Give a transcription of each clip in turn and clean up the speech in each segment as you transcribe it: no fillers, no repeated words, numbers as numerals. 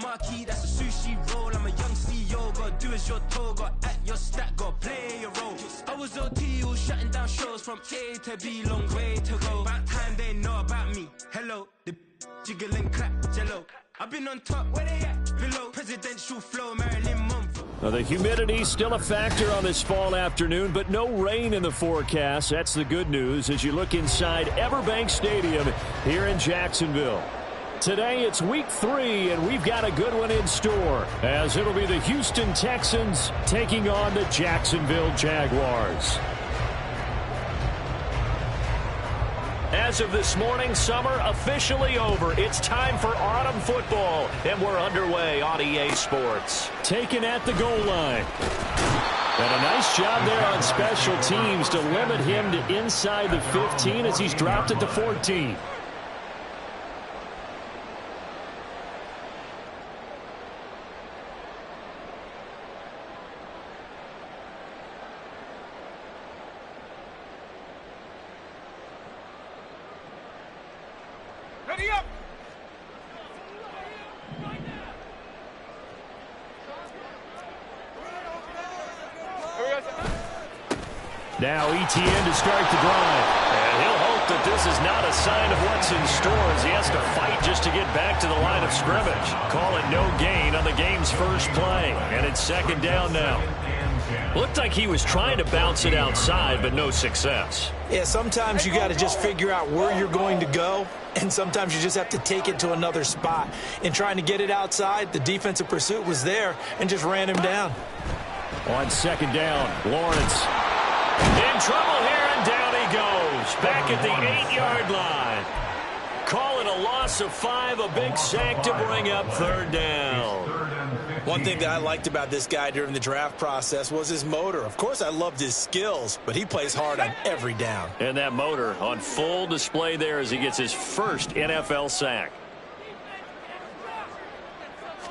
marquee, that's a sushi roll. I'm a young CEO, gotta do as you're told. Got at your stat, gotta play your role. I was OT, all shutting down shows from A to B, long way to go. About time they know about me. Hello, the jiggle and clap, jello. I've been on top, where they at? Below, presidential flow, Marilyn Monroe. Well, the humidity still a factor on this fall afternoon, but no rain in the forecast. That's the good news as you look inside Everbank Stadium here in Jacksonville. Today it's week 3, and we've got a good one in store, as it'll be the Houston Texans taking on the Jacksonville Jaguars. As of this morning, summer officially over. It's time for autumn football, and we're underway on EA Sports. Taken at the goal line. And a nice job there on special teams to limit him to inside the 15 as he's dropped it to 14. Now ETN to start the drive. And he'll hope that this is not a sign of what's in store as he has to fight just to get back to the line of scrimmage. Call it no gain on the game's first play. And it's second down now. Looked like he was trying to bounce it outside, but no success. Yeah, sometimes you got to just figure out where you're going to go, and sometimes you just have to take it to another spot. In trying to get it outside, the defensive pursuit was there and just ran him down. On second down, Lawrence. In trouble here, and down he goes. Back at the 8-yard line. Call it a loss of 5, a big sack to bring up third down. One thing that I liked about this guy during the draft process was his motor. Of course, I loved his skills, but he plays hard on every down. And that motor on full display there as he gets his first NFL sack.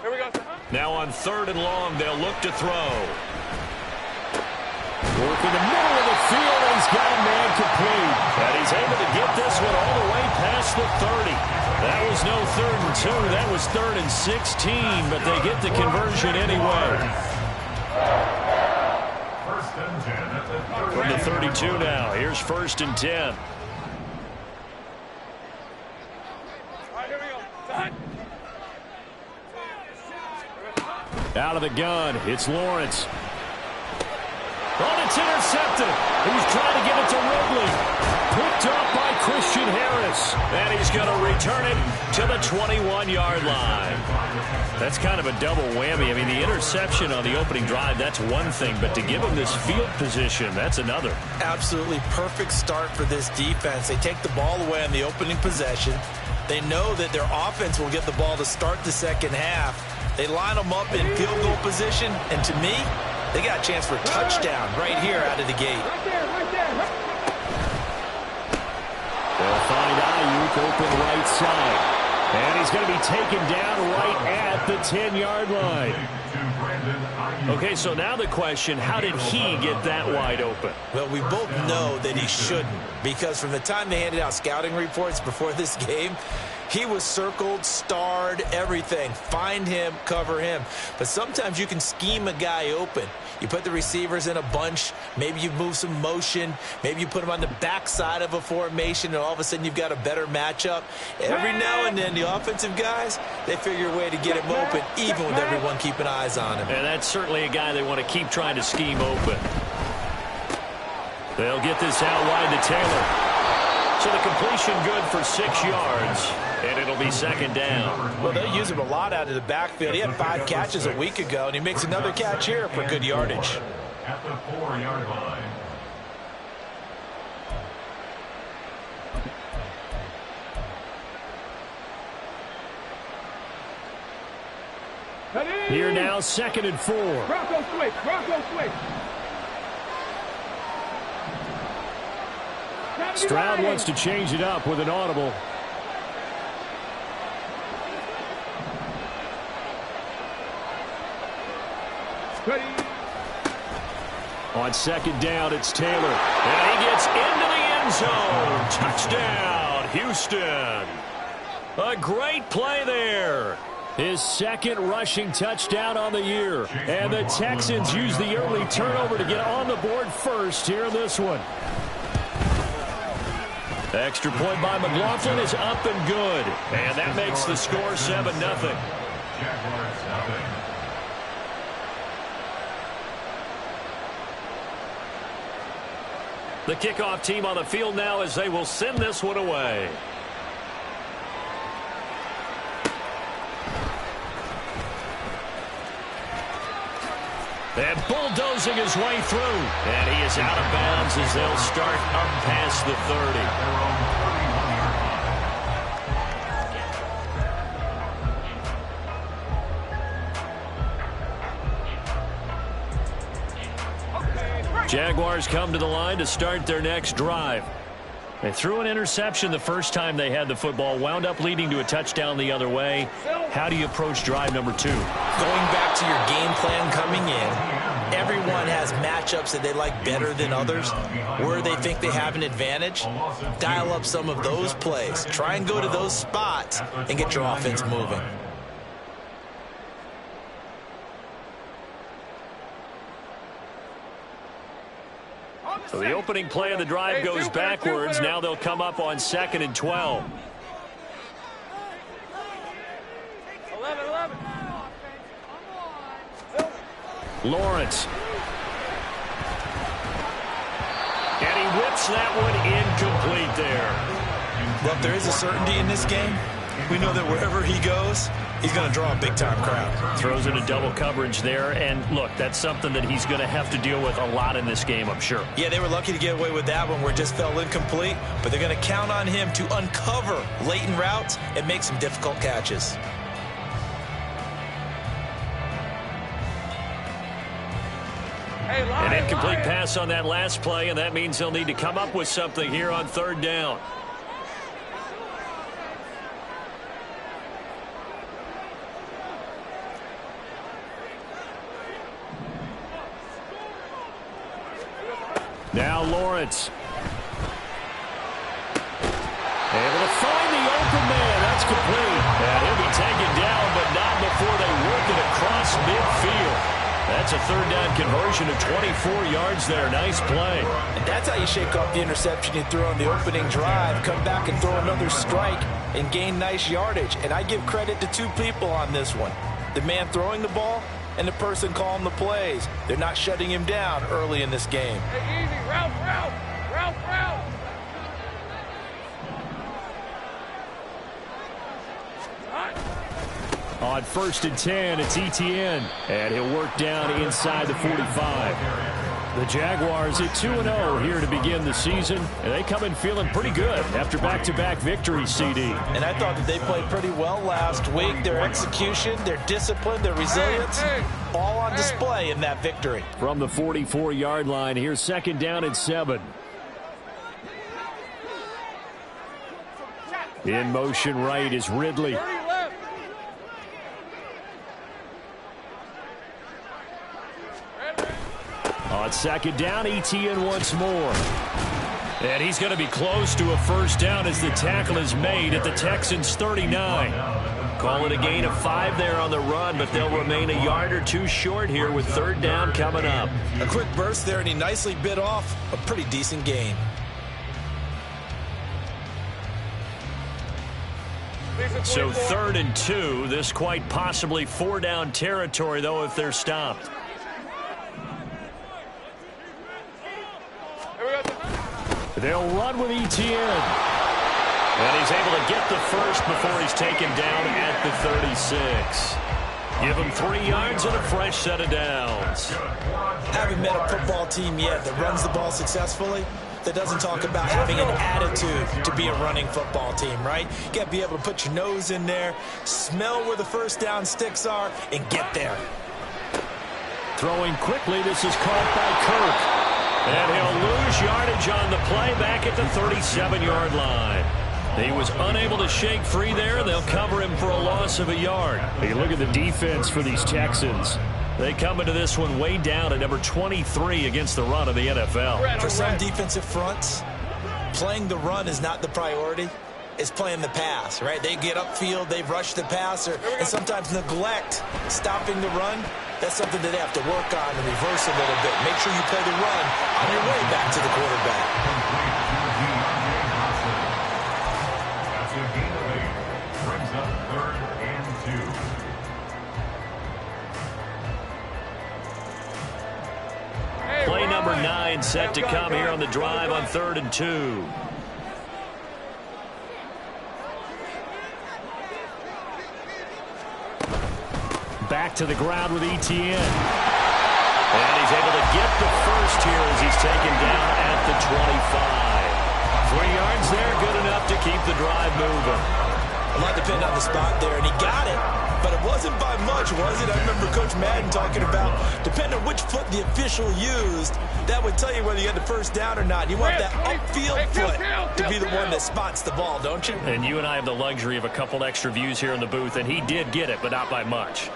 Here we go. Now on third and long, they'll look to throw. Work in the middle of the field, and he's got a man complete. And he's able to get this one all the way past the 30. That was no 3rd and 2. That was 3rd and 16, but they get the conversion anyway. From the 32 now, here's 1st and 10. Out of the gun, it's Lawrence. Oh, it's intercepted. He's trying to get it to Ridley. Picked up by Christian Harris. And he's going to return it to the 21-yard line. That's kind of a double whammy. I mean, the interception on the opening drive, that's one thing. But to give him this field position, that's another. Absolutely perfect start for this defense. They take the ball away on the opening possession. They know that their offense will get the ball to start the second half. They line them up in field goal position. And to me, they got a chance for a touchdown right here out of the gate. They'll find Ayuk open right side. And he's going to be taken down right at the 10-yard line. Okay, so now the question, how did he get that wide open? Well, we both know that he shouldn't, because from the time they handed out scouting reports before this game, he was circled, starred, everything. Find him, cover him. But sometimes you can scheme a guy open. You put the receivers in a bunch. Maybe you move some motion. Maybe you put them on the backside of a formation, and all of a sudden you've got a better matchup. Every now and then, the offensive guys, they figure a way to get him open, even with everyone keeping eyes on him. And that's certainly a guy they want to keep trying to scheme open. They'll get this out wide to Taylor. So the completion good for 6 yards, and it'll be second down. Well, they use him a lot out of the backfield. He had 5 catches a week ago, and he makes another catch here for good yardage. At the 4-yard line. Here now, 2nd and 4. Bronco switch. Bronco switch. Stroud wants to change it up with an audible. On second down, it's Taylor. And he gets into the end zone. Touchdown, Houston. A great play there. His second rushing touchdown on the year. And the Texans use the early turnover to get on the board first here in this one. Extra point by McLaughlin is up and good. And that makes the score 7-0. Jaguars nothing. The kickoff team on the field now as they will send this one away. And bulldozing his way through. And he is out of bounds as they'll start up past the 30. Jaguars come to the line to start their next drive. They threw an interception the first time they had the football, wound up leading to a touchdown the other way. How do you approach drive number 2? Going back to your game plan coming in, everyone has matchups that they like better than others. Where they think they have an advantage, dial up some of those plays. Try and go to those spots and get your offense moving. So the opening play of the drive goes backwards. Now they'll come up on 2nd and 12. 11. Lawrence. And he whips that one incomplete there. Well, if there is a certainty in this game, we know that wherever he goes, he's going to draw a big-time crowd. Throws into double coverage there, and look, that's something that he's going to have to deal with a lot in this game, I'm sure. Yeah, they were lucky to get away with that one where it just fell incomplete, but they're going to count on him to uncover latent routes and make some difficult catches. An incomplete pass on that last play, and that means they'll need to come up with something here on 3rd down. Now Lawrence. Able to find the open man. That's complete. And he'll be taken down, but not before they work it across midfield. That's a 3rd down conversion of 24 yards there. Nice play. And that's how you shake off the interception you threw on the opening drive. Come back and throw another strike and gain nice yardage. And I give credit to 2 people on this one. The man throwing the ball and the person calling the plays. They're not shutting him down early in this game. Hey, easy. Route. On 1st and 10, it's Etienne. And he'll work down inside the 45. The Jaguars at 2-0 here to begin the season. And they come in feeling pretty good after back-to-back victories, CD. And I thought that they played pretty well last week. Their execution, their discipline, their resilience, all on display in that victory. From the 44-yard line, here's 2nd down and 7. In motion right is Ridley. On 2nd down, Etienne once more. And he's going to be close to a 1st down as the tackle is made at the Texans' 39. Call it a gain of 5 there on the run, but they'll remain a yard or 2 short here with 3rd down coming up. A quick burst there, and he nicely bit off a pretty decent gain. So 3rd and 2. This quite possibly 4-down territory, though, if they're stopped. They'll run with Etienne. And he's able to get the first before he's taken down at the 36. Give him 3 yards and a fresh set of downs. Haven't met a football team yet that runs the ball successfully, that doesn't talk about having an attitude to be a running football team, right? You got to be able to put your nose in there, smell where the 1st down sticks are, and get there. Throwing quickly, this is caught by Kirk. And he'll lose yardage on the play back at the 37-yard line. He was unable to shake free there. They'll cover him for a loss of a yard. Hey, look at the defense for these Texans. They come into this one way down at number 23 against the run of the NFL. For some defensive fronts, playing the run is not the priority. is playing the pass, right? They get upfield, they rush the passer, and sometimes neglect stopping the run. That's something that they have to work on and reverse a little bit. Make sure you play the run on your way back to the quarterback. That's a gain of 8. Brings up 3rd and 2. Play number 9 set to come here on the drive on 3rd and 2. Back to the ground with Etienne. And he's able to get the first here as he's taken down at the 25. 3 yards there, good enough to keep the drive moving. A lot depended on the spot there, and he got it. But it wasn't by much, was it? I remember Coach Madden talking about, depending on which foot the official used, that would tell you whether you had the first down or not. You want that upfield foot to be the one that spots the ball, don't you? And you and I have the luxury of a couple extra views here in the booth, and he did get it, but not by much.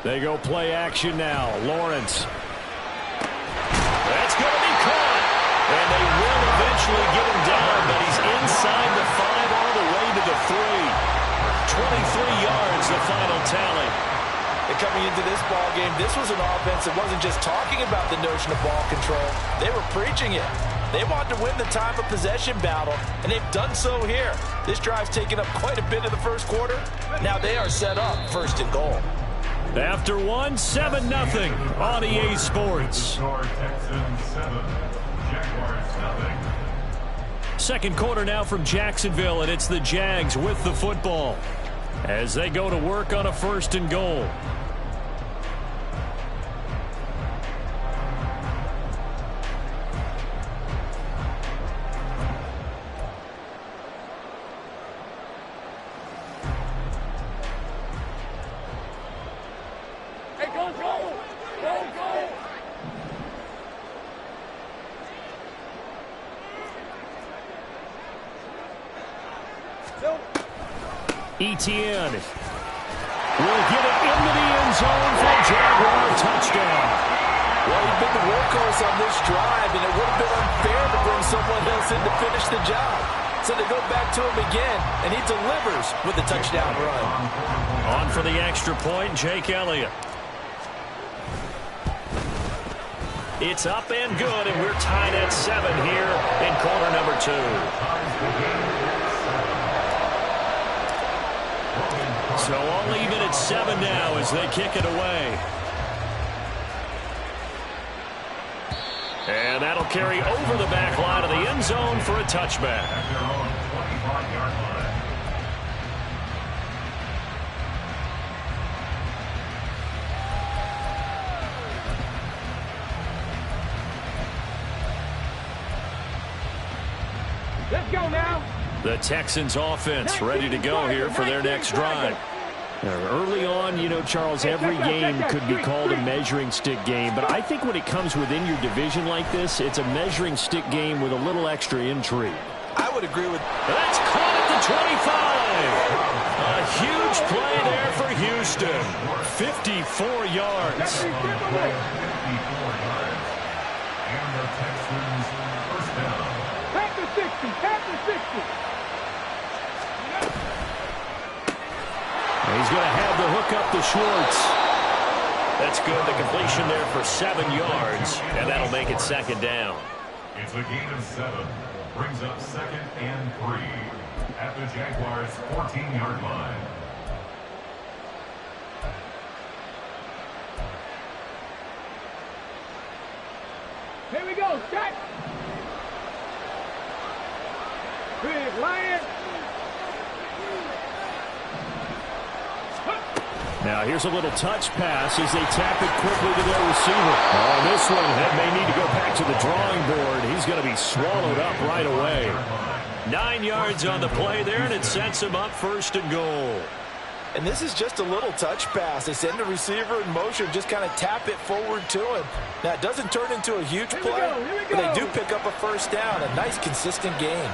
They go play action now. Lawrence. That's going to be caught. And they will eventually get him down, but he's inside the 5 all the way to the 3. 23 yards, the final tally. And coming into this ball game, this was an offense that wasn't just talking about the notion of ball control. They were preaching it. They wanted to win the time of possession battle, and they've done so here. This drive's taken up quite a bit of the first quarter. Now they are set up 1st and goal. After 1, 7-0 on EA Sports. Texans 7, Jaguars 0. Second quarter now from Jacksonville, and it's the Jags with the football as they go to work on a 1st and goal. Etienne will get it into the end zone for a Jaguar touchdown. Well, he's been the workhorse on this drive, and it would have been unfair to bring someone else in to finish the job. So they go back to him again, and he delivers with a touchdown run. On for the extra point, Jake Elliott. It's up and good, and we're tied at 7 here in quarter number 2. So all even at 7 now as they kick it away. And that'll carry over the back line of the end zone for a touchback. At their own 25-yard line. Let's go now. The Texans offense ready to go here for their next drive. Early on, you know, Charles, every game could be called a measuring stick game. But I think when it comes within your division like this, it's a measuring stick game with a little extra intrigue. I would agree with... That's caught at the 25. A huge play there for Houston. 54 yards. 54 yards. And the Texans first down. Back to 60. Back to 60. He's going to have the hook up to Schwartz. That's good. The completion there for 7 yards, and that'll make it 2nd down. It's a gain of 7. Brings up 2nd and 3 at the Jaguars' 14-yard line. Here we go. Set. Big Lion. Now here's a little touch pass as they tap it quickly to their receiver. On this one, that may need to go back to the drawing board. He's going to be swallowed up right away. 9 yards on the play there, and it sets him up 1st and goal. And this is just a little touch pass. They send the receiver in motion, just kind of tap it forward to him. Now, it doesn't turn into a huge play, but they do pick up a 1st down. A nice, consistent gain.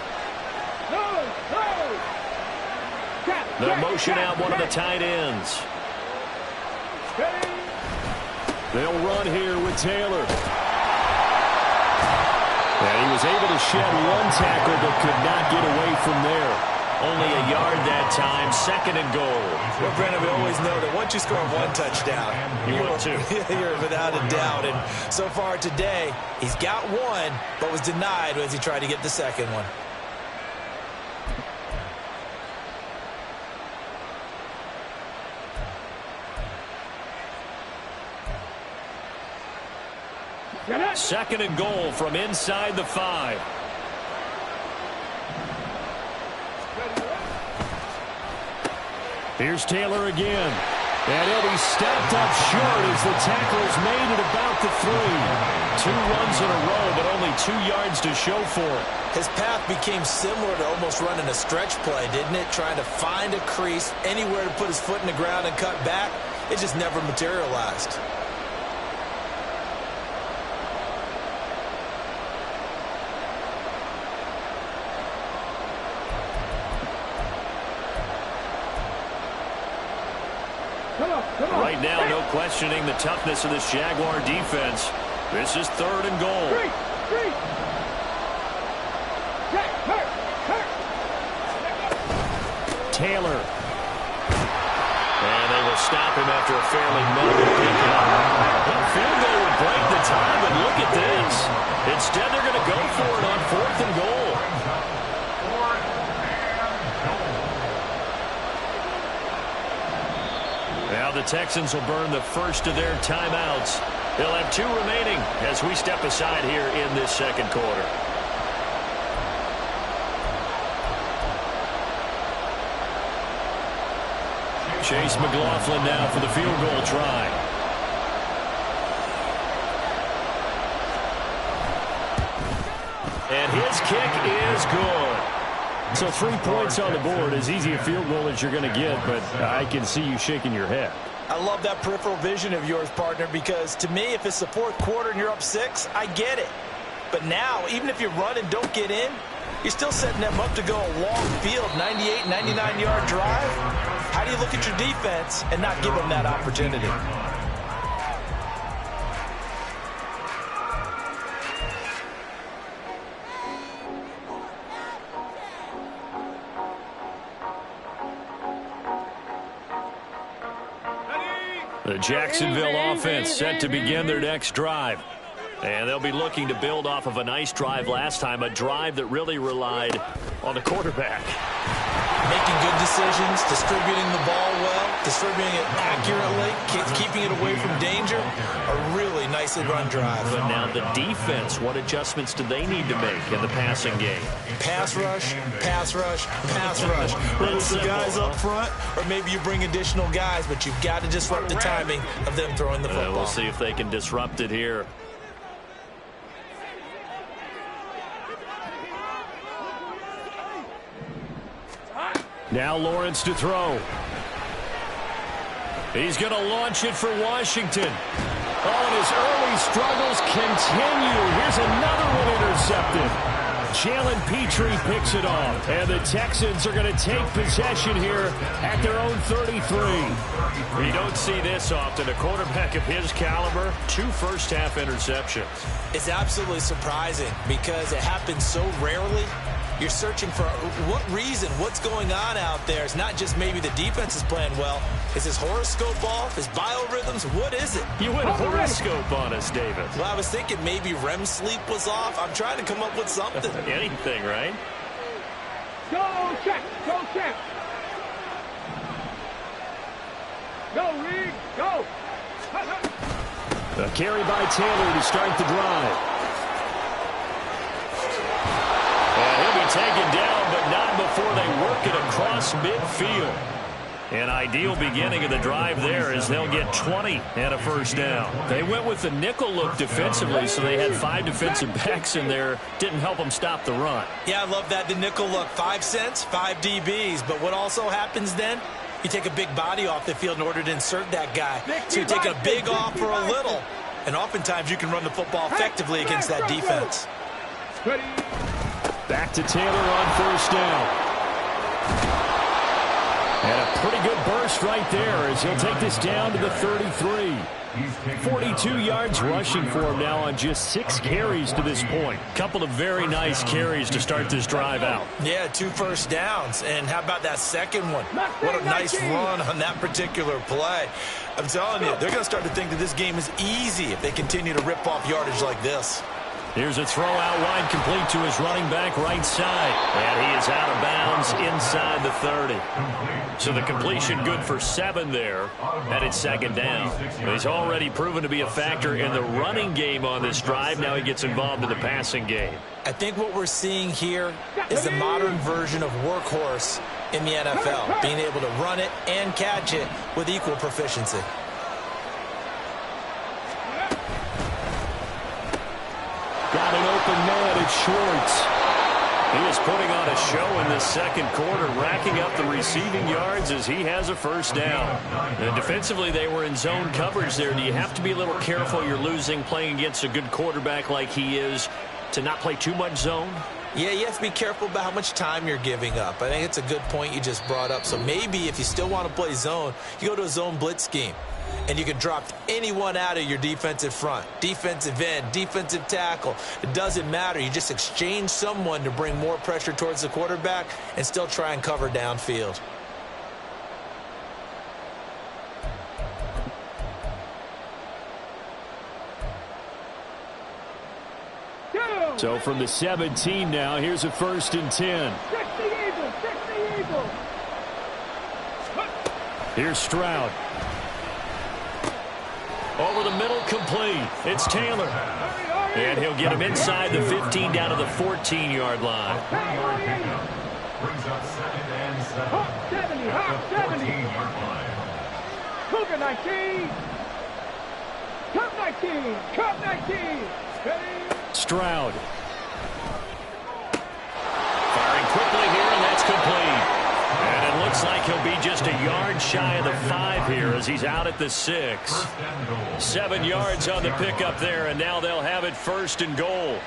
The motion out one of the tight ends. They'll run here with Taylor. And he was able to shed one tackle but could not get away from there. Only a yard that time, 2nd and goal. Well, Brandon, we always know that once you score one touchdown, you're without a doubt. And so far today, he's got one, but was denied as he tried to get the second one. Second and goal from inside the 5. Here's Taylor again. And he'll be stepped up short as the tackle is made at about the 3. 2 runs in a row, but only 2 yards to show for it. His path became similar to almost running a stretch play, didn't it? Trying to find a crease, anywhere to put his foot in the ground and cut back. It just never materialized. Right now, no questioning the toughness of this Jaguar defense. This is 3rd and goal. Taylor. And they will stop him after a fairly minimal pickup. The field goal would break the time, but look at this. Instead, they're going to go for it on 4th and goal. Now the Texans will burn the first of their timeouts. They'll have 2 remaining as we step aside here in this 2nd quarter. Chase McLaughlin now for the field goal try. And his kick is good. So 3 points on the board, as easy a field goal as you're going to get, but I can see you shaking your head. I love that peripheral vision of yours, partner, because to me, if it's the 4th quarter and you're up 6, I get it. But now, even if you run and don't get in, you're still setting them up to go a long field, 98, 99-yard drive. How do you look at your defense and not give them that opportunity? The Jacksonville offense set to begin their next drive. And they'll be looking to build off of a nice drive last time, a drive that really relied on the quarterback. Making good decisions, distributing the ball well, distributing it accurately, keeping it away from danger. A really nicely run drive. But now the defense, what adjustments do they need to make in the passing game? Pass rush, pass rush, pass rush. Whether it's the guys up front or maybe you bring additional guys, but you've got to disrupt the timing of them throwing the football. We'll see if they can disrupt it here. Now Lawrence to throw. He's going to launch it for Washington. Oh, and his early struggles continue. Here's another one intercepted. Jalen Petrie picks it off. And the Texans are going to take possession here at their own 33. You don't see this often. A quarterback of his caliber, 2 first-half interceptions. It's absolutely surprising because it happens so rarely. You're searching for what reason, what's going on out there. It's not just maybe the defense is playing well. Is his horoscope off? His biorhythms? What is it? You went horoscope on us, David. Well, I was thinking maybe REM sleep was off. I'm trying to come up with something. Anything, right? Go, check. Go, check. Go, Reed. Go. A carry by Taylor to start the drive. He'll be taken down, but not before they work it across midfield. An ideal beginning of the drive there as they'll get 20 and a first down. They went with the nickel look defensively, so they had 5 defensive backs in there. Didn't help them stop the run. Yeah, I love that, the nickel look. 5 cents, 5 DBs. But what also happens then, you take a big body off the field in order to insert that guy. So you're taking a big off for a little. And oftentimes you can run the football effectively against that defense. Back to Taylor on first down. And a pretty good burst right there as he'll take this down to the 33. 42 yards rushing for him now on just 6 carries to this point. Couple of very nice carries to start this drive out. Yeah, 2 first downs. And how about that second one? What a nice run on that particular play. I'm telling you, they're going to start to think that this game is easy if they continue to rip off yardage like this. Here's a throw out wide, complete to his running back right side. And he is out of bounds inside the 30. So the completion good for 7 there. And it's second down. He's already proven to be a factor in the running game on this drive. Now he gets involved in the passing game. I think what we're seeing here is the modern version of workhorse in the NFL. Being able to run it and catch it with equal proficiency. Got an open man at Schwartz. He is putting on a show in the second quarter, racking up the receiving yards as he has a first down. And defensively, they were in zone coverage there. Do you have to be a little careful you're losing playing against a good quarterback like he is to not play too much zone? Yeah, you have to be careful about how much time you're giving up. I think it's a good point you just brought up. So maybe if you still want to play zone, you go to a zone blitz scheme. And you can drop anyone out of your defensive front. Defensive end, defensive tackle. It doesn't matter. You just exchange someone to bring more pressure towards the quarterback and still try and cover downfield. So from the 17 now, here's a 1st and 10. Check the Eagles. Check the Eagles. Here's Stroud. Over the middle, complete. It's Taylor. And he'll get him inside the 15 down to the 14-yard line. Brings up 2nd and 7. Hop 70, hop 70. 14-yard line. Cougar 19. Cup 19. Cup 19. Ready? Stroud. Firing quickly here, and that's complete. And it looks like he'll be just a yard shy of the 5 here as he's out at the 6. 7 yards on the pickup there, and now they'll have it 1st and goal.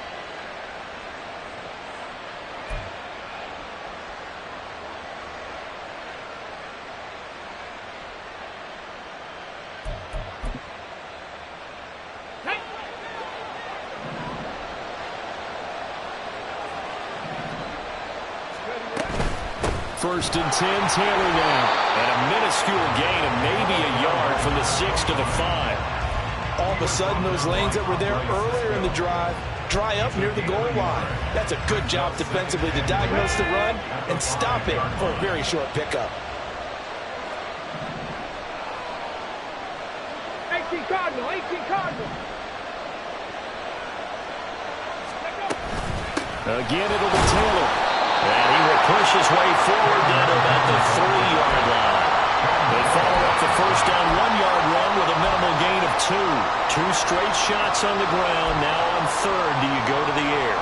First and 10, Taylor now. And a minuscule gain of maybe a yard from the 6 to the 5. All of a sudden, those lanes that were there earlier in the drive dry up near the goal line. That's a good job defensively to diagnose the run and stop it for a very short pickup. 18 Cardinal. 18 Cardinal. Again, it'll be Taylor. And he will push his way forward down to about the 3-yard line. They follow up the first down 1-yard run with a minimal gain of 2. 2 straight shots on the ground. Now on 3rd, do you go to the air?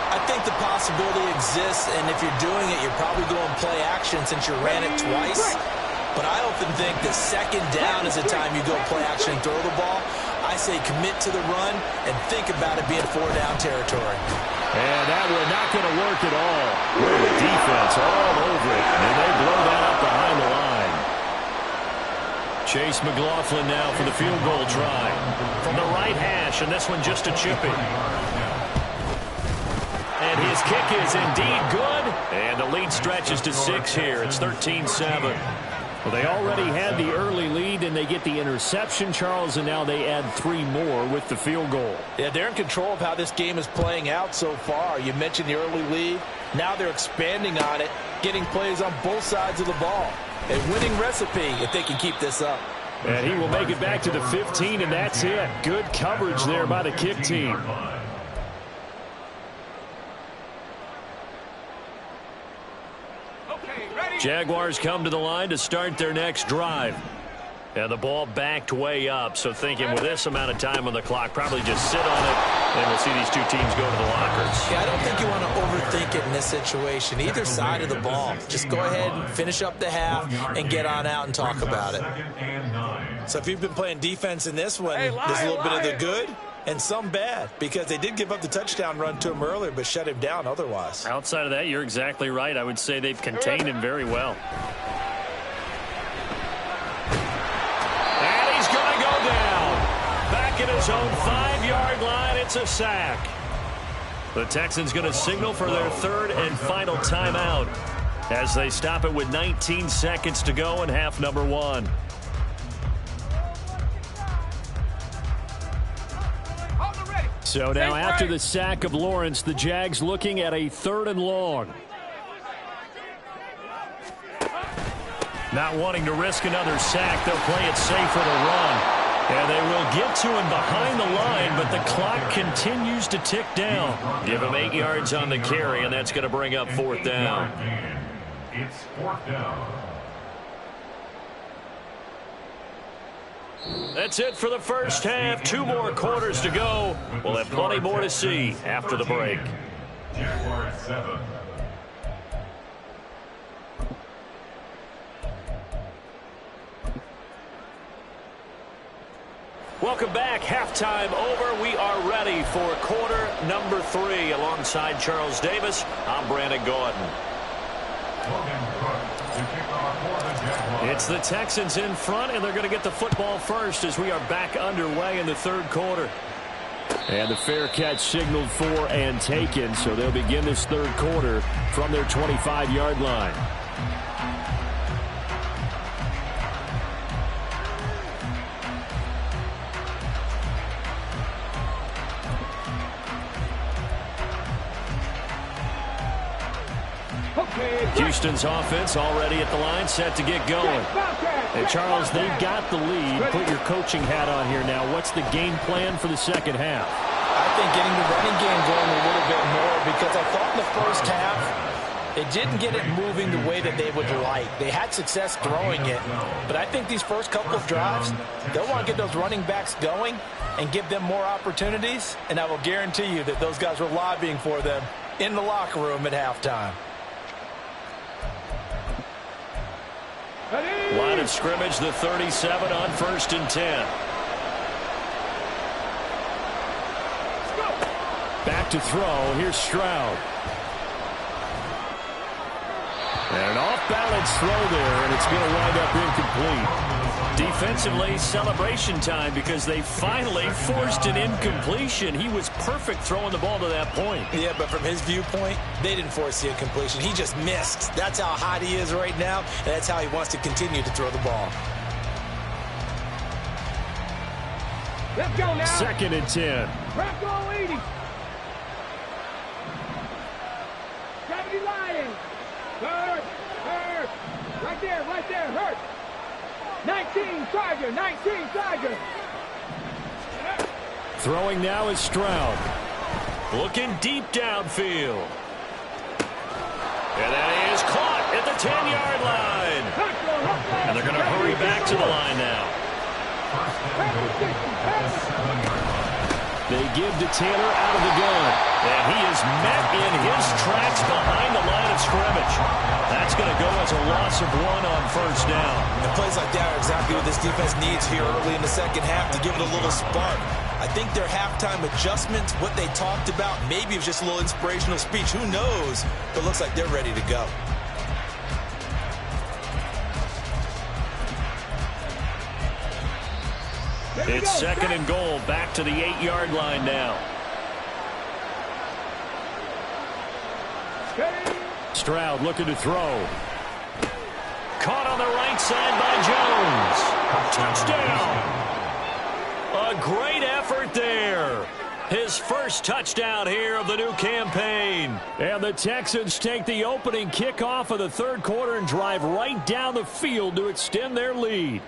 I think the possibility exists, and if you're doing it, you're probably going play action since you ran it twice. But I often think that 2nd down is the time you go play action and throw the ball. I say commit to the run and think about it being 4-down territory. And that one not going to work at all. With the defense all over it, and they blow that up behind the line. Chase McLaughlin now for the field goal try. From the right hash, and this one just a chippy. And his kick is indeed good. And the lead stretches to 6 here. It's 13-7. Well, they already had the early lead, and they get the interception, Charles, and now they add 3 more with the field goal. Yeah, they're in control of how this game is playing out so far. You mentioned the early lead. Now they're expanding on it, getting plays on both sides of the ball. A winning recipe if they can keep this up. And he will make it back to the 15, and that's it. Good coverage there by the kick team. Jaguars come to the line to start their next drive. And the ball backed way up, so thinking with this amount of time on the clock, probably just sit on it, and we'll see these two teams go to the lockers. Yeah, I don't think you want to overthink it in this situation. Either side of the ball. Just go ahead and finish up the half and get on out and talk about it. So if you've been playing defense in this one, there's a little bit of the good and some bad, because they did give up the touchdown run to him earlier, but shut him down otherwise. Outside of that, you're exactly right. I would say they've contained him very well. his own 5-yard line. It's a sack. The Texans going to signal for their third and final timeout as they stop it with 19 seconds to go in half number 1. So now after the sack of Lawrence, the Jags looking at a 3rd and long. Not wanting to risk another sack, they'll play it safe for the run. And they will get to him behind the line, but the clock continues to tick down. Give him 8 yards on the carry, and that's going to bring up 4th down. It's 4th down. That's it for the first half. 2 more quarters to go. We'll have plenty more to see after the break. Jaguars 7. Welcome back. Halftime over. We are ready for quarter number 3. Alongside Charles Davis, I'm Brandon Gordon. It's the Texans in front, and they're going to get the football first as we are back underway in the 3rd quarter. And the fair catch signaled for and taken, so they'll begin this 3rd quarter from their 25-yard line. Houston's offense already at the line, set to get going. And Charles, they've got the lead. Put your coaching hat on here now. What's the game plan for the second half? I think getting the running game going a little bit more, because I thought in the first half they didn't get it moving the way that they would like. They had success throwing it, but I think these first couple of drives, they'll want to get those running backs going and give them more opportunities, and I will guarantee you that those guys were lobbying for them in the locker room at halftime. Line of scrimmage, the 37 on 1st and 10. Back to throw. Here's Stroud. And an off-balance throw there, and it's going to wind up incomplete. Defensively, celebration time because they finally forced an incompletion. He was perfect throwing the ball to that point. Yeah, but from his viewpoint, they didn't force the incompletion. He just missed. That's how hot he is right now, and that's how he wants to continue to throw the ball. Let's go now. 2nd and 10. Crack on 80. 70 Lions. Hurt. Right there, hurt. 19 Tiger, 19 Tiger. Throwing now is Stroud. Looking deep downfield. And that is caught at the 10-yard line. And they're going to hurry back to the line now. They give to Taylor out of the gun. And he is met in his tracks behind the line of scrimmage. That's going to go as a loss of 1 on 1st down. And plays like that are exactly what this defense needs here early in the second half to give it a little spark. I think their halftime adjustments, what they talked about, maybe it was just a little inspirational speech. Who knows? But it looks like they're ready to go. It's 2nd and goal. Back to the 8-yard line now. Stroud looking to throw. Caught on the right side by Jones. Touchdown. A great effort there. His first touchdown here of the new campaign. And the Texans take the opening kickoff of the 3rd quarter and drive right down the field to extend their lead.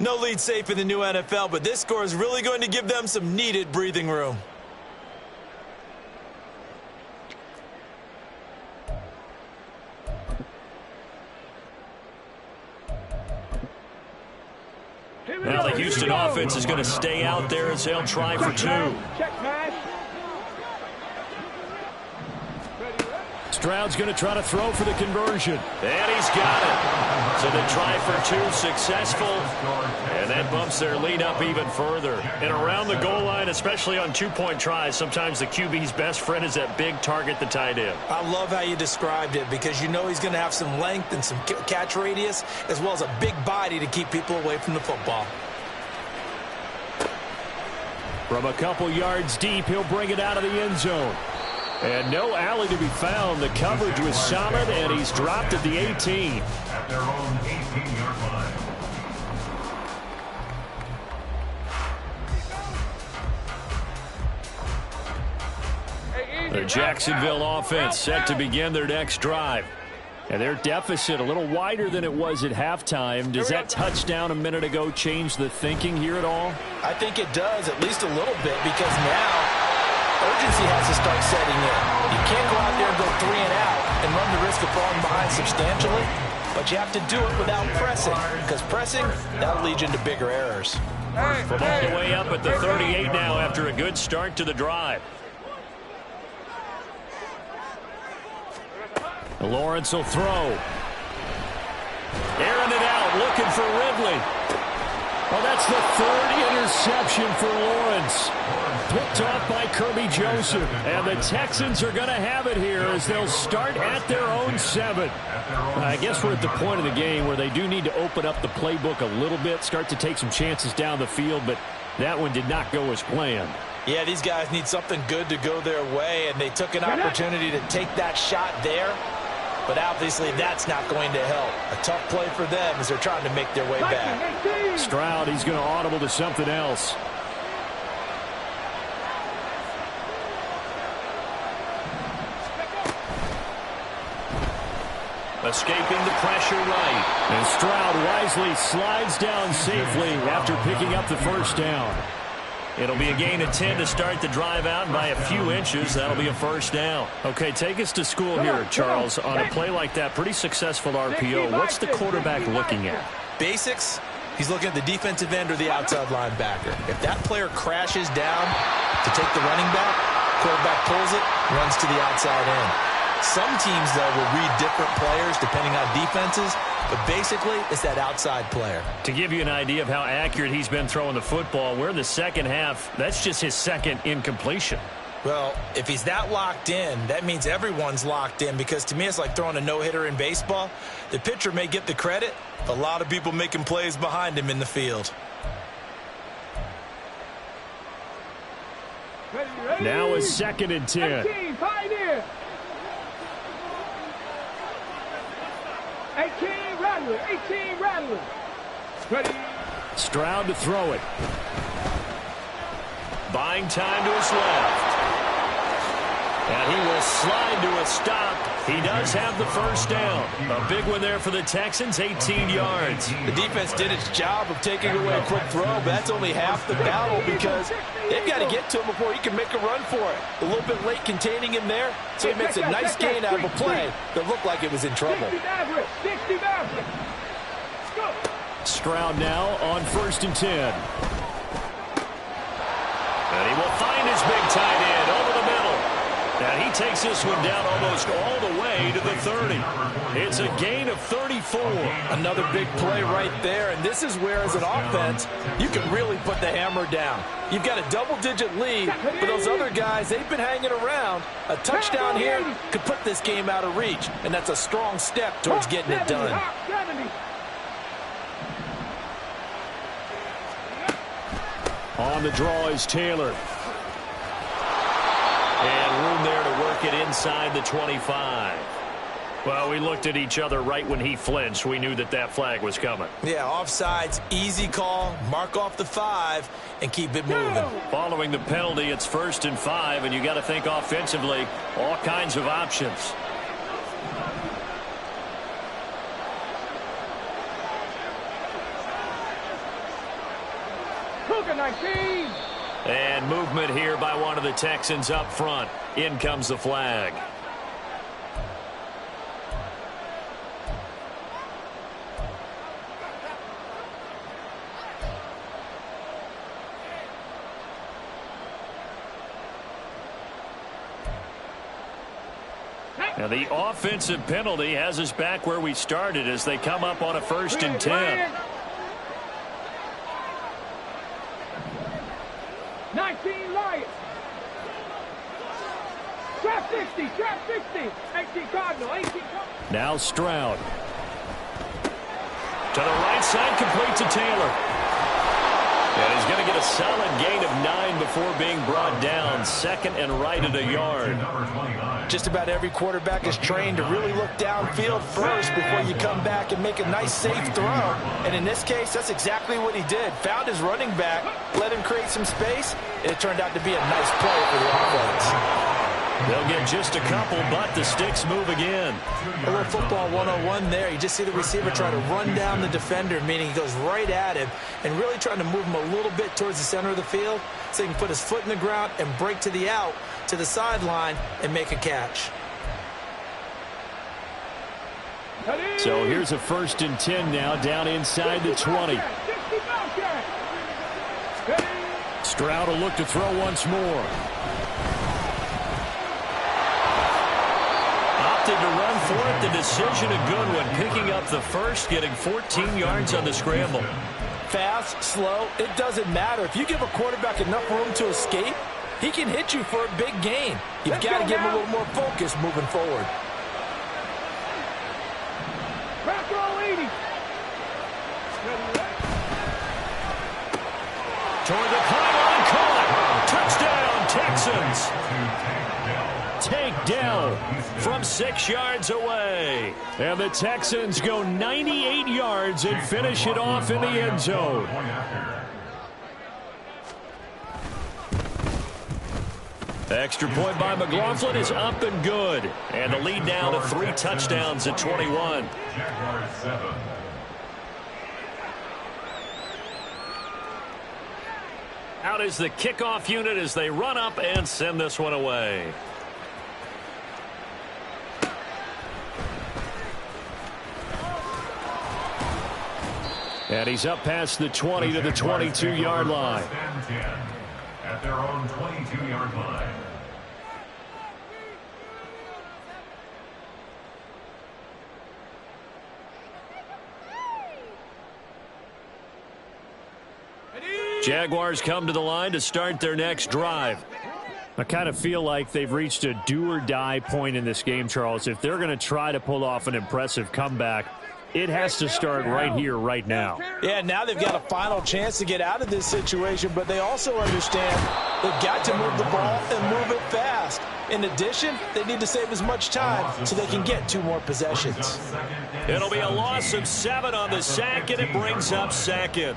No lead safe in the new NFL, but this score is really going to give them some needed breathing room. Now the Houston offense is going to stay out there as they'll try for 2. Stroud's going to try to throw for the conversion. And he's got it. So they try for 2, successful. And that bumps their lead up even further. And around the goal line, especially on 2-point tries, sometimes the QB's best friend is that big target, the tight end. I love how you described it because you know he's going to have some length and some catch radius as well as a big body to keep people away from the football. From a couple yards deep, he'll bring it out of the end zone. And no alley to be found. The coverage was solid, and he's dropped at the 18. At their own 18-yard line. The Jacksonville offense set to begin their next drive. And their deficit a little wider than it was at halftime. Does that touchdown a minute ago change the thinking here at all? I think it does, at least a little bit, because now urgency has to start setting in. You can't go out there and go 3 and out and run the risk of falling behind substantially, but you have to do it without pressing, because pressing, that'll lead you into bigger errors. From all the way up at the 38 now after a good start to the drive. Lawrence will throw. Airing it out, looking for Ridley. Oh, that's the third interception for Lawrence. Picked off by Kirby Joseph. And the Texans are going to have it here as they'll start at their own 7. I guess we're at the point of the game where they do need to open up the playbook a little bit, start to take some chances down the field, but that one did not go as planned. Yeah, these guys need something good to go their way, and they took an opportunity to take that shot there. But obviously that's not going to help. A tough play for them as they're trying to make their way back. Stroud, he's going to audible to something else. Escaping the pressure right. And Stroud wisely slides down safely after picking up the first down. It'll be a gain of 10 to start the drive out by a few inches. That'll be a first down. Okay, take us to school here, Charles. On a play like that, pretty successful RPO. What's the quarterback looking at? Basics, he's looking at the defensive end or the outside linebacker. If that player crashes down to take the running back, quarterback pulls it, runs to the outside end. Some teams, though, will read different players depending on defenses, but basically it's that outside player. To give you an idea of how accurate he's been throwing the football, we're in the second half. That's just his second incompletion. Well, if he's that locked in, that means everyone's locked in, because to me it's like throwing a no-hitter in baseball. The pitcher may get the credit, a lot of people making plays behind him in the field. Now a 2nd and 10. 18 Rattler, 18 Rattler. Ready. Stroud to throw it. Buying time to his left. And he will slide to a stop. He does have the first down. A big one there for the Texans, 18 yards. The defense did its job of taking away a quick throw, but that's only half the battle, because they've got to get to him before he can make a run for it. A little bit late containing him there, so he makes a nice gain out of a play that looked like it was in trouble. Stroud now on 1st and 10. And he will find his big tight end over the middle. And he takes this one down almost all the way to the 30. It's a gain of 34. Another big play right there, and this is where, as an offense, you can really put the hammer down. You've got a double-digit lead, but those other guys, they've been hanging around. A touchdown here could put this game out of reach, and that's a strong step towards getting it done. On the draw is Taylor. And room there to work it inside the 25. Well, we looked at each other right when he flinched. We knew that that flag was coming. Yeah, offsides, easy call, mark off the 5, and keep it moving. Following the penalty, it's 1st and 5, and you got to think offensively, all kinds of options. Cougar 19. And movement here by one of the Texans up front. In comes the flag. Now the offensive penalty has us back where we started as they come up on a 1st and 10. 19 Lions. Trap 60, trap 60. 18 Cardinal, 18 Cardinal. Now Stroud. To the right side, complete to Taylor. And he's going to get a solid gain of 9 before being brought down. Second and right at a yard. Just about every quarterback is trained to really look downfield first before you come back and make a nice, safe throw. And in this case, that's exactly what he did. Found his running back, let him create some space, and it turned out to be a nice play for the offense. They'll get just a couple, but the sticks move again. A little football 101 there. You just see the receiver try to run down the defender, meaning he goes right at him, and really trying to move him a little bit towards the center of the field so he can put his foot in the ground and break to the out, to the sideline, and make a catch. So here's a 1st and 10 now, down inside the 20. Stroud will look to throw once more. Opted to run for it. The decision a good one. Picking up the first, getting 14 yards on the scramble. Fast, slow, it doesn't matter. If you give a quarterback enough room to escape, he can hit you for a big gain. You've got to give him a little more focus moving forward. Toward the pylon, caught. Touchdown, Texans. Takedown from 6 yards away. And the Texans go 98 yards and finish it off in the end zone. Extra point by McLaughlin is up and good. And the lead now to 3 touchdowns at 21. Jaguars 7. Out is the kickoff unit as they run up and send this one away. And he's up past the 20 to the 22-yard line. At their own 22-yard line. Jaguars come to the line to start their next drive. I kind of feel like they've reached a do-or-die point in this game, Charles. If they're going to try to pull off an impressive comeback, it has to start right here, right now. Yeah, now they've got a final chance to get out of this situation, but they also understand they've got to move the ball and move it fast. In addition, they need to save as much time so they can get 2 more possessions. It'll be a loss of 7 on the sack, and it brings up 2nd.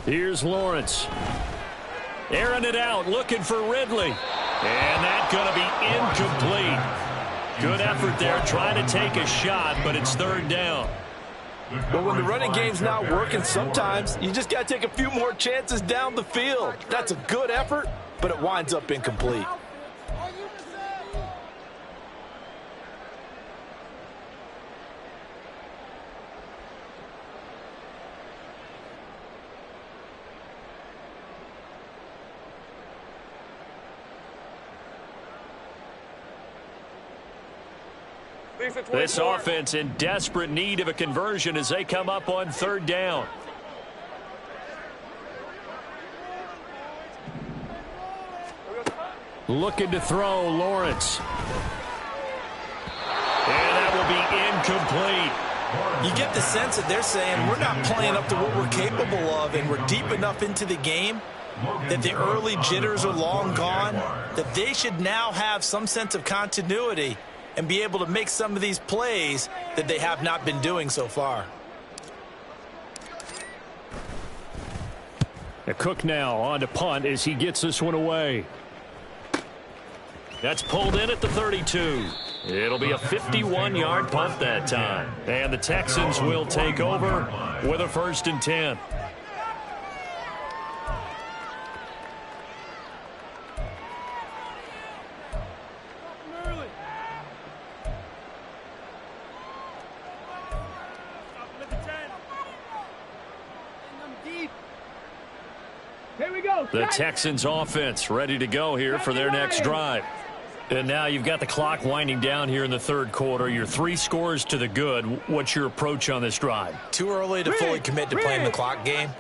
Here's Lawrence. Airing it out, looking for Ridley. And that's going to be incomplete. Good effort there, trying to take a shot, but it's 3rd down. But when the running game's not working, sometimes you just got to take a few more chances down the field. That's a good effort, but it winds up incomplete. This offense in desperate need of a conversion as they come up on 3rd down. Looking to throw, Lawrence. And that will be incomplete. You get the sense that they're saying we're not playing up to what we're capable of, and we're deep enough into the game that the early jitters are long gone, that they should now have some sense of continuity and be able to make some of these plays that they have not been doing so far. Cook now on to punt as he gets this one away. That's pulled in at the 32. It'll be a 51-yard punt that time. And the Texans will take over with a 1st and 10. The Texans offense ready to go here for their next drive. And now you've got the clock winding down here in the third quarter. You're 3 scores to the good. What's your approach on this drive? Too early to fully commit to playing the clock game.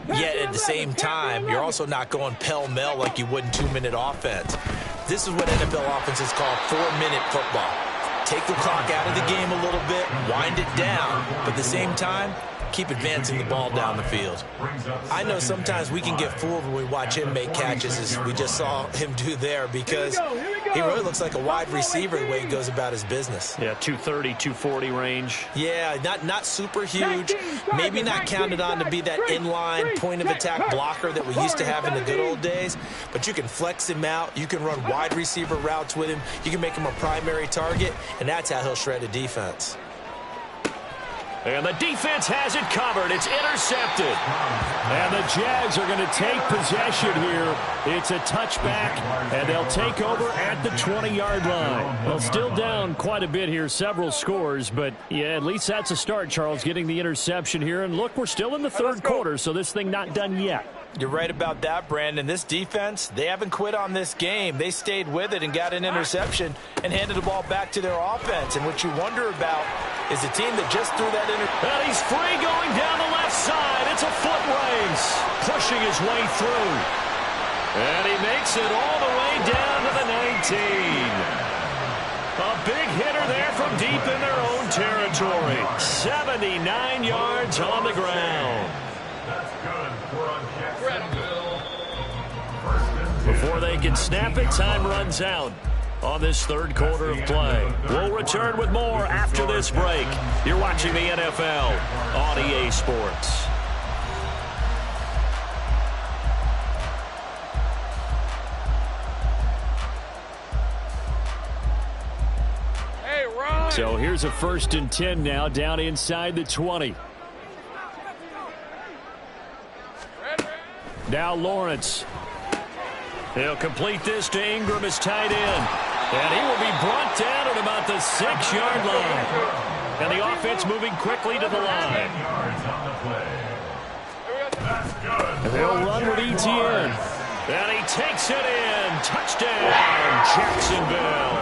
Yet at the same time, you're also not going pell-mell like you would in 2-minute offense. This is what NFL offenses call 4-minute football. Take the clock out of the game a little bit, wind it down, but at the same time, keep advancing the ball down the field. I know sometimes we can get fooled when we watch him make catches, as we just saw him do there, because he really looks like a wide receiver the way he goes about his business. Yeah, 230, 240 range. Yeah, not super huge. Maybe not counted on to be that inline point-of-attack blocker that we used to have in the good old days, but you can flex him out. You can run wide receiver routes with him. You can make him a primary target, and that's how he'll shred a defense. And the defense has it covered. It's intercepted. And the Jags are going to take possession here. It's a touchback, and they'll take over at the 20-yard line. Well, still down quite a bit here, several scores, but, yeah, at least that's a start, Charles, getting the interception here. And, look, we're still in the third quarter, so this thing not done yet. You're right about that, Brandon. This defense, they haven't quit on this game. They stayed with it and got an interception and handed the ball back to their offense. And what you wonder about is the team that just threw that And he's free going down the left side. It's a foot race, pushing his way through. And he makes it all the way down to the 19. A big hitter there from deep in their own territory. 79 yards on the ground. That's good for a Jacksonville. Before they can snap it, time runs out on this third quarter of play. We'll return with more after this break. You're watching the NFL on EA Sports. Hey, Ron. So here's a 1st and 10 now, down inside the 20. Now Lawrence. He'll complete this to Ingram, his tight end. And he will be brought down at about the 6-yard line. And the offense moving quickly to the line. And they'll run with ETN. And he takes it in. Touchdown, Jacksonville.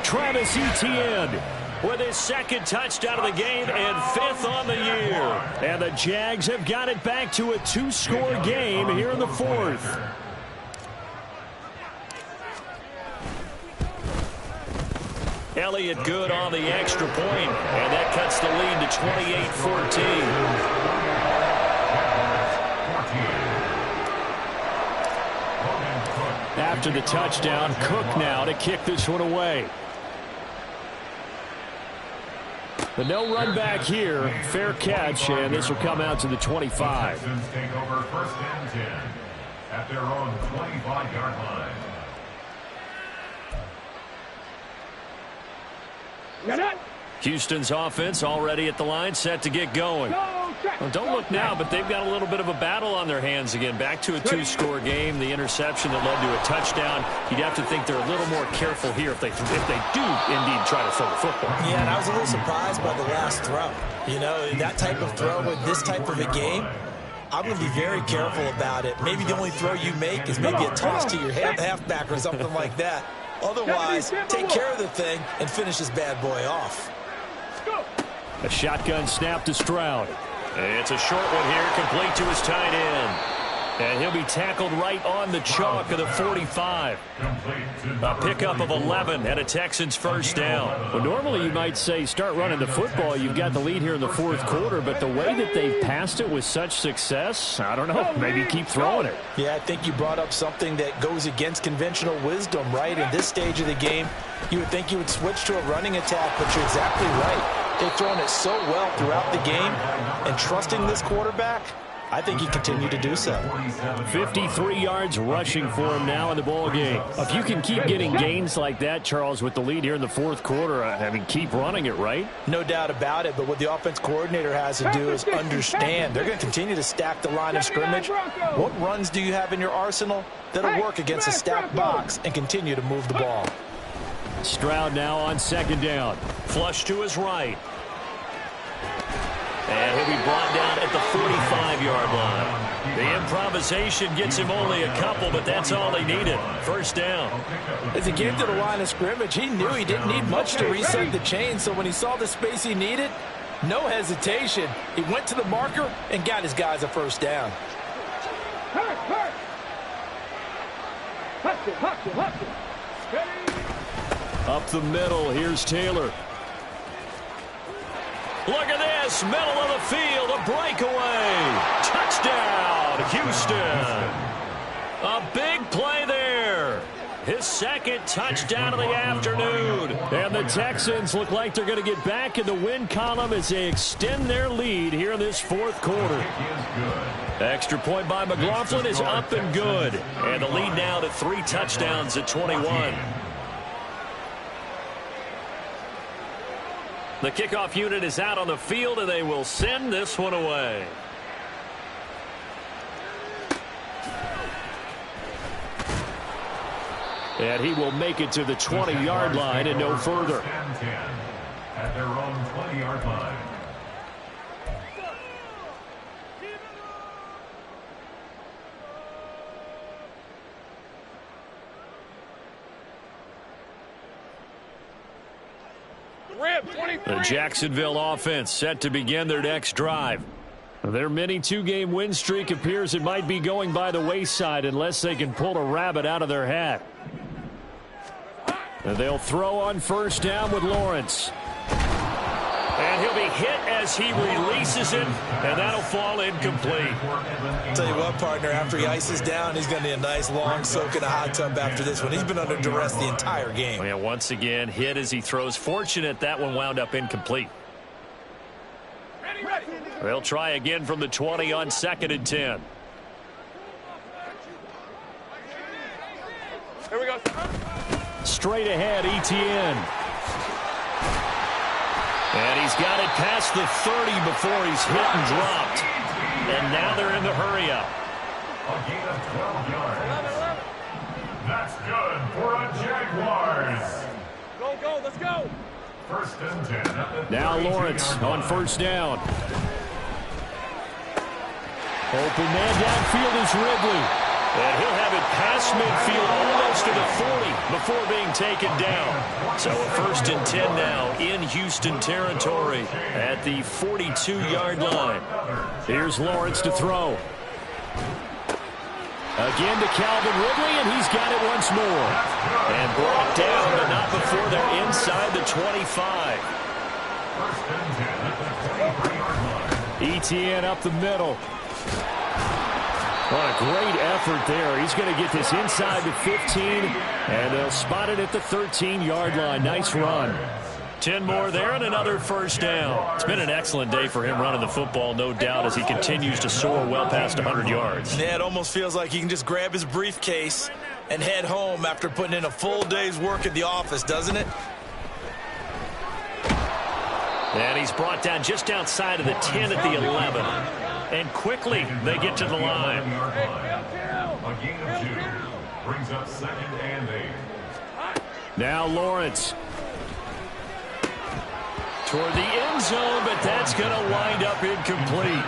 Travis Etienne with his 2nd touchdown of the game and 5th on the year. And the Jags have got it back to a 2-score game here in the 4th. Elliott good on the extra point, and that cuts the lead to 28-14. After the touchdown, Cook now to kick this one away. But no run back here. Fair catch, and this will come out to the 25. Texans take over 1st and 10 at their own 25-yard line. Houston's offense already at the line, set to get going. Well, don't look now, but they've got a little bit of a battle on their hands again. Back to a 2-score game. The interception that led to a touchdown. You'd have to think they're a little more careful here if they do indeed try to throw the football. Yeah, and I was a little surprised by the last throw. You know, that type of throw with this type of a game, I'm going to be very careful about it. Maybe the only throw you make is maybe a toss to your halfback or something like that. Otherwise, take care of the thing and finish this bad boy off. A shotgun snap to Stroud. It's a short one here, complete to his tight end. And he'll be tackled right on the chalk of the 45. A pickup of 11 and a Texans 1st down. Well, normally you might say start running the football. You've got the lead here in the 4th quarter, but the way that they've passed it with such success, I don't know, maybe keep throwing it. Yeah, I think you brought up something that goes against conventional wisdom, right? In this stage of the game, you would think you would switch to a running attack, but you're exactly right. They've thrown it so well throughout the game, and trusting this quarterback, I think he continued to do so. 53 yards rushing for him now in the ball game. If you can keep getting gains like that, Charles, with the lead here in the 4th quarter, I mean, keep running it, right? No doubt about it, but what the offense coordinator has to do is understand. They're going to continue to stack the line of scrimmage. What runs do you have in your arsenal that'll work against a stacked box and continue to move the ball? Stroud now on 2nd down. Flush to his right. And he'll be brought down at the 45-yard line. The improvisation gets him only a couple, but that's all he needed. First down. As he came to the line of scrimmage, he knew he didn't need much to reset the chain, so when he saw the space he needed, no hesitation. He went to the marker and got his guys a first down. Up the middle, here's Taylor. Look at this, middle of the field, a breakaway. Touchdown, Houston. A big play there. His second touchdown of the afternoon. And the Texans look like they're going to get back in the win column as they extend their lead here in this fourth quarter. Extra point by McLaughlin is up and good. And the lead now to 3 touchdowns at 21. The kickoff unit is out on the field, and they will send this one away. And he will make it to the 20-yard line and no further. At their own 20-yard line. The Jacksonville offense set to begin their next drive. Their mini 2-game win streak appears it might be going by the wayside unless they can pull a rabbit out of their hat. And they'll throw on first down with Lawrence. And he'll be hit as he releases it, and that'll fall incomplete. Tell you what, partner, after he ices down, he's going to need a nice long soak in a hot tub after this one. He's been under duress the entire game. And once again, hit as he throws. Fortunate that one wound up incomplete. They'll try again from the 20 on 2nd and 10. Here we go. Straight ahead, Etienne. And he's got it past the 30 before he's hit and dropped. And now they're in the hurry-up. A gain of 12 yards. That's good for a Jaguars. Go, let's go. First and 10. Now Lawrence on first down. Open man downfield is Ridley. And he'll have it past midfield almost to the 40 before being taken down. So a first and 10 now in Houston territory at the 42-yard line. Here's Lawrence to throw. Again to Calvin Ridley, and he's got it once more. And brought down, but not before they're inside the 25. First and 10 at the 23-yard line. Etienne up the middle. What a great effort there. He's going to get this inside the 15, and they'll spot it at the 13-yard line. Nice run. 10 more there and another first down. It's been an excellent day for him running the football, no doubt, as he continues to soar well past 100 yards. Yeah, it almost feels like he can just grab his briefcase and head home after putting in a full day's work at the office, doesn't it? And he's brought down just outside of the 10 at the 11. And quickly they get to the line. A gain of 2 brings up 2nd and 8. Now Lawrence. Toward the end zone, but that's going to wind up incomplete.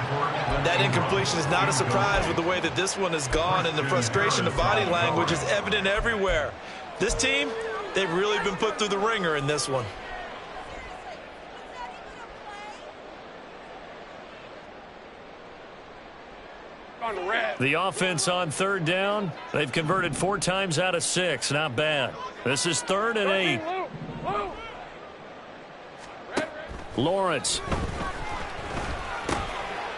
That incompletion is not a surprise with the way that this one has gone, and the frustration, the body language is evident everywhere. This team, they've really been put through the ringer in this one. The offense on third down, they've converted 4 times out of 6. Not bad. This is 3rd and 8. Lawrence.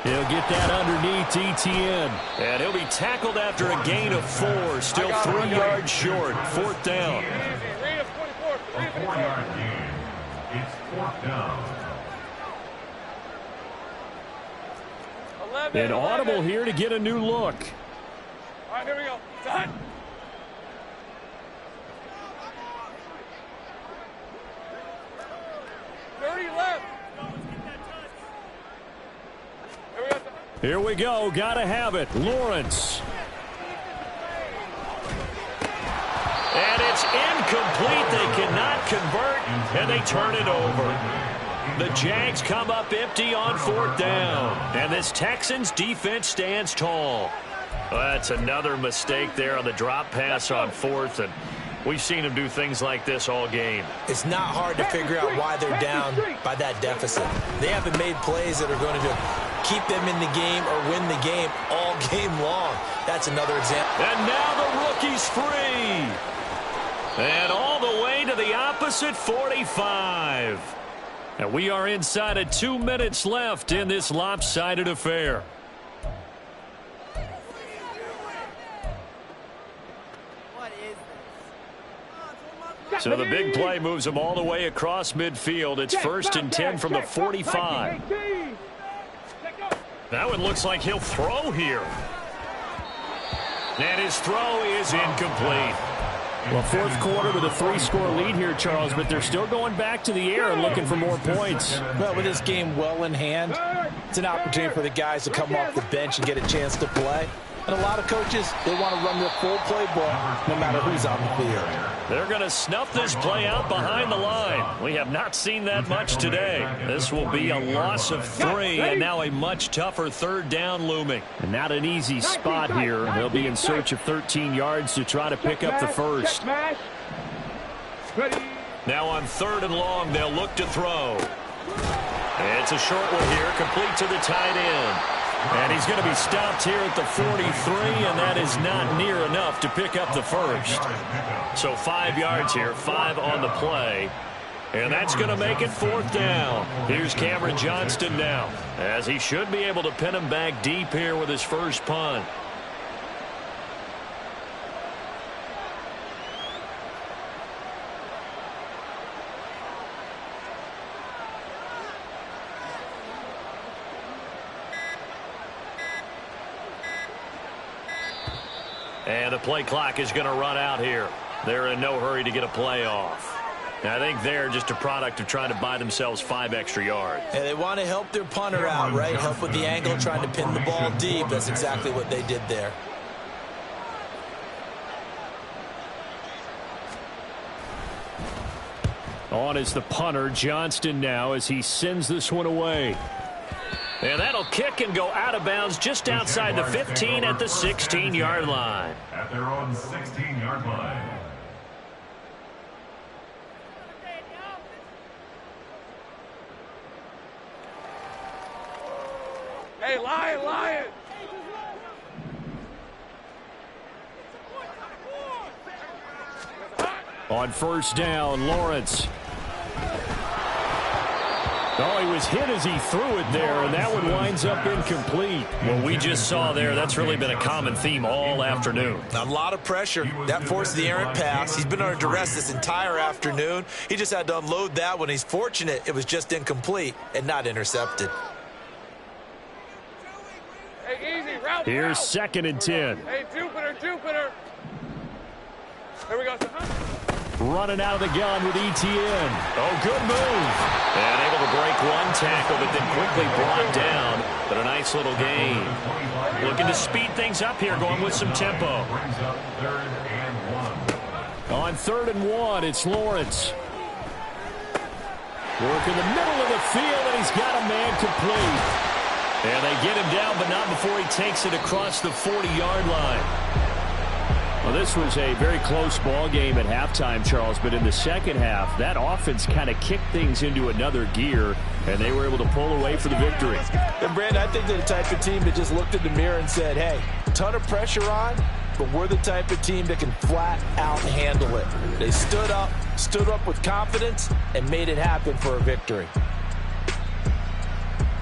He'll get that underneath Etienne. And he'll be tackled after a gain of 4. Still 3 yards short. 4th down. A 4-yard gain. It's 4th down. An audible here to get a new look. All right, here we go. Done. Here we go. Gotta have it. Lawrence. And it's incomplete. They cannot convert, and they turn it over. The Jags come up empty on 4th down. And this Texans defense stands tall. Well, that's another mistake there on the drop pass on 4th. And we've seen them do things like this all game. It's not hard to figure out why they're down by that deficit. They haven't made plays that are going to keep them in the game or win the game all game long. That's another example. And now the rookie's free. And all the way to the opposite 45. And we are inside of 2 minutes left in this lopsided affair. So the big play moves them all the way across midfield. It's 1st and 10 from the 45. That one looks like he'll throw here. And his throw is incomplete. Well, 4th quarter with a 3-score lead here, Charles, but they're still going back to the air and looking for more points. Well, with this game well in hand, it's an opportunity for the guys to come off the bench and get a chance to play. And a lot of coaches, they want to run their full playbook no matter who's on the field. They're going to snuff this play out behind the line. We have not seen that much today. This will be a loss of 3, and now a much tougher 3rd down looming. And not an easy spot here. They'll be in search of 13 yards to try to pick up the first. Now on 3rd and long, they'll look to throw. It's a short one here, complete to the tight end. And he's going to be stopped here at the 43, and that is not near enough to pick up the first. So 5 yards here, 5 on the play. And that's going to make it 4th down. Here's Cameron Johnston now, as he should be able to pin him back deep here with his first punt. And the play clock is going to run out here. They're in no hurry to get a play off. Now, I think they're just a product of trying to buy themselves 5 extra yards. And they want to help their punter out, right? Help with the angle, trying to pin the ball deep. That's exactly what they did there. On is the punter, Johnston now, as he sends this one away. And that'll kick and go out of bounds just outside the 15 at the 16-yard line. At their own 16-yard line. Hey, Lion! On 1st down, Lawrence. Oh, he was hit as he threw it there, and that one winds up incomplete. What we just saw there, that's really been a common theme all afternoon. A lot of pressure. That forced the errant pass. He's been under duress this entire afternoon. He just had to unload that one. He's fortunate it was just incomplete and not intercepted. Hey, easy, route. Here's 2nd and 10. Hey, Jupiter. Here we go. Running out of the gun with ETN. Oh, good move. And able to break one tackle, but then quickly brought down. But a nice little gain. Looking to speed things up here, going with some tempo. On 3rd and 1, it's Lawrence. Working the middle of the field, and he's got a man complete. And they get him down, but not before he takes it across the 40-yard line. Well, this was a very close ball game at halftime, Charles, but in the second half, that offense kind of kicked things into another gear, and they were able to pull away for the victory. And, Brandon, I think they're the type of team that just looked in the mirror and said, hey, ton of pressure on, but we're the type of team that can flat out handle it. They stood up with confidence, and made it happen for a victory.